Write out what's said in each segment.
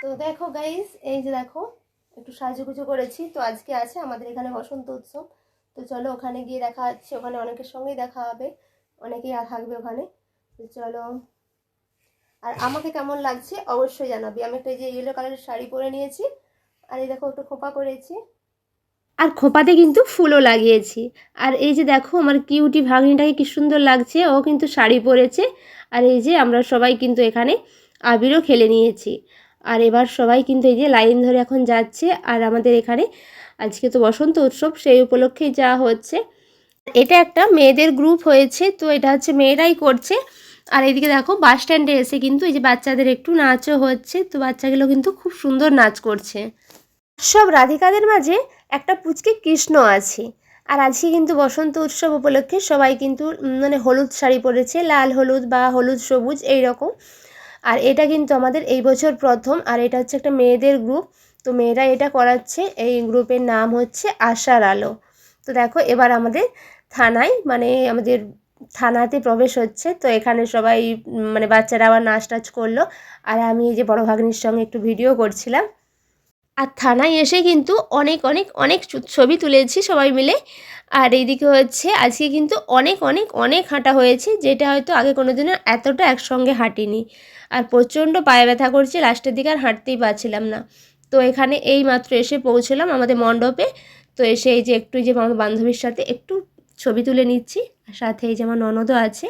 তো দেখো গাইস, এই যে দেখো একটু সাজুগুজু করেছি। তো আজকে আছে আমাদের এখানে বসন্ত উৎসব। তো চলো ওখানে গিয়ে দেখা হচ্ছে, ওখানে অনেকের সঙ্গেই দেখা হবে, অনেকেই আর থাকবে ওখানে। তো চলো, আর আমাকে কেমন লাগছে অবশ্যই জানাবি। আমি একটা এই যে ইয়েলো কালারের শাড়ি পরে নিয়েছি, আর এই দেখো একটু খোঁপা করেছি, আর খোঁপাতে কিন্তু ফুলও লাগিয়েছি। আর এই যে দেখো আমার কিউটি ভাগ্নিটাকে কি সুন্দর লাগছে, ও কিন্তু শাড়ি পরেছে। আর এই যে আমরা সবাই কিন্তু এখানে আবিরও খেলে নিয়েছি। আর এবার সবাই কিন্তু এই যে লাইন ধরে এখন যাচ্ছে। আর আমাদের এখানে আজকে তো বসন্ত উৎসব, সেই উপলক্ষেই যাওয়া হচ্ছে। এটা একটা মেয়েদের গ্রুপ হয়েছে, তো এটা হচ্ছে মেয়েরাই করছে। আর এইদিকে দেখো বাস স্ট্যান্ডে এসে কিন্তু এই যে বাচ্চাদের একটু নাচও হচ্ছে। তো বাচ্চাগুলো কিন্তু খুব সুন্দর নাচ করছে। সব রাধিকাদের মাঝে একটা পুচকে কৃষ্ণ আছে। আর আজকে কিন্তু বসন্ত উৎসব উপলক্ষে সবাই কিন্তু মানে হলুদ শাড়ি পরেছে, লাল হলুদ বা হলুদ সবুজ এই রকম। আর এটা কিন্তু আমাদের এই বছর প্রথম। আর এটা হচ্ছে একটা মেয়েদের গ্রুপ, তো মেয়েরা এটা করাচ্ছে। এই গ্রুপের নাম হচ্ছে আশার আলো। তো দেখো এবার আমাদের থানায়, মানে আমাদের থানাতে প্রবেশ হচ্ছে। তো এখানে সবাই মানে বাচ্চারা আবার নাচ টাচ করলো। আর আমি এই যে বড় ভাগ্নির সঙ্গে একটু ভিডিও করছিলাম। আর থানায় এসে কিন্তু অনেক অনেক অনেক ছবি তুলেছি সবাই মিলে। আর এইদিকে হচ্ছে আজকে কিন্তু অনেক অনেক অনেক হাঁটা হয়েছে, যেটা হয়তো আগে কোনো দিনও এতটা একসঙ্গে হাঁটিনি। আর প্রচণ্ড পায়ে ব্যথা করছে, লাস্টের দিকে আর হাঁটতেই পারছিলাম না। তো এখানে এই মাত্র এসে পৌঁছলাম আমাদের মণ্ডপে। তো এসে এই যে একটু যে আমার বান্ধবীর সাথে একটু ছবি তুলে নিচ্ছি, আর সাথে এই যে আমার ননদও আছে।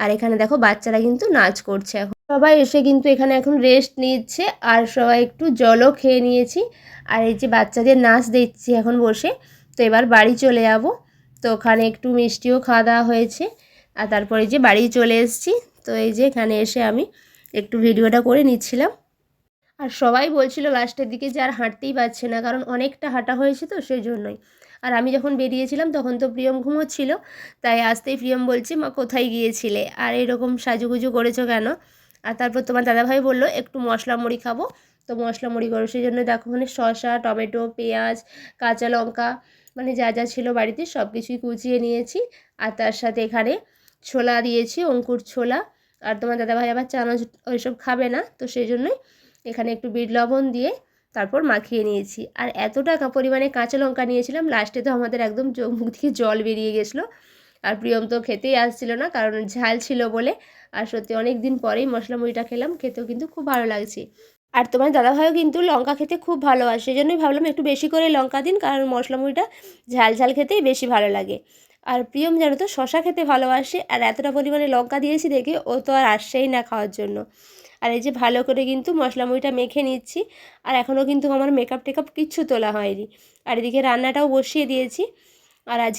আর এখানে দেখো বাচ্চারা কিন্তু নাচ করছে এখন। সবাই এসে কিন্তু এখানে এখন রেস্ট নিচ্ছে, আর সবাই একটু জলও খেয়ে নিয়েছি। আর এই যে বাচ্চাদের নাচ দেখছি এখন বসে। তো এবার বাড়ি চলে যাব। তো ওখানে একটু মিষ্টিও খাওয়া দাওয়া হয়েছে। আর তারপরে যে বাড়ি চলে এসেছি। তো এই যে এখানে এসে আমি একটু ভিডিওটা করে নিচ্ছিলাম। আর সবাই বলছিল লাস্টের দিকে যে আর হাঁটতেই পারছে না, কারণ অনেকটা হাঁটা হয়েছে, তো সেই জন্যই। আর আমি যখন বেরিয়েছিলাম তখন তো প্রিয়ম ঘুমোচ্ছিল, তাই আসতেই প্রিয়ম বলছে, মা কোথায় গিয়েছিলে আর এরকম সাজুগুজু করেছো কেন? আর তারপর তোমার দাদাভাই বললো একটু মশলা মুড়ি খাবো। তো মশলা মুড়ি করো, সেই জন্য দেখো ওখানে শসা, টমেটো, পেঁয়াজ, কাঁচা লঙ্কা, মানে যা যা ছিল বাড়িতে সব কিছুই কুচিয়ে নিয়েছি। আর তার সাথে এখানে ছোলা দিয়েছি, অঙ্কুর ছোলা। আর তোমার দাদাভাই আবার চানাচ ওইসব খাবে না, তো সেই জন্যই এখানে একটু বিট লবণ দিয়ে তারপর মাখিয়ে নিয়েছি। আর এতটা পরিমাণে কাঁচা লঙ্কা নিয়েছিলাম, লাস্টে তো আমাদের একদম মুখ থেকে জল বেরিয়ে গেছিলো। আর প্রিয়ম তো খেতেই আসছিল না, কারণ ঝাল ছিল বলে। আর সত্যি অনেক দিন পরেই মশলা মুড়িটা খেলাম, খেতেও কিন্তু খুব ভালো লাগছে। আর তোমার দাদাভাইও কিন্তু লঙ্কা খেতে খুব ভালোবাসে, সেই জন্যই ভাবলাম একটু বেশি করে লঙ্কা দিন, কারণ মশলা মুড়িটা ঝাল ঝাল খেতেই বেশি ভালো লাগে। আর প্রিয়ম জানো তো শশা খেতে ভালোবাসে, আর এতটা পরিমাণে লঙ্কা দিয়েছি দেখে ও তো আর আসছেই না খাওয়ার জন্য। আর এই যে ভালো করে কিন্তু মশলা মুড়িটা মেখে নিচ্ছি। আর এখনও কিন্তু আমার মেকআপ টেকআপ কিচ্ছু তোলা হয়নি। আর এদিকে রান্নাটাও বসিয়ে দিয়েছি। আর আজ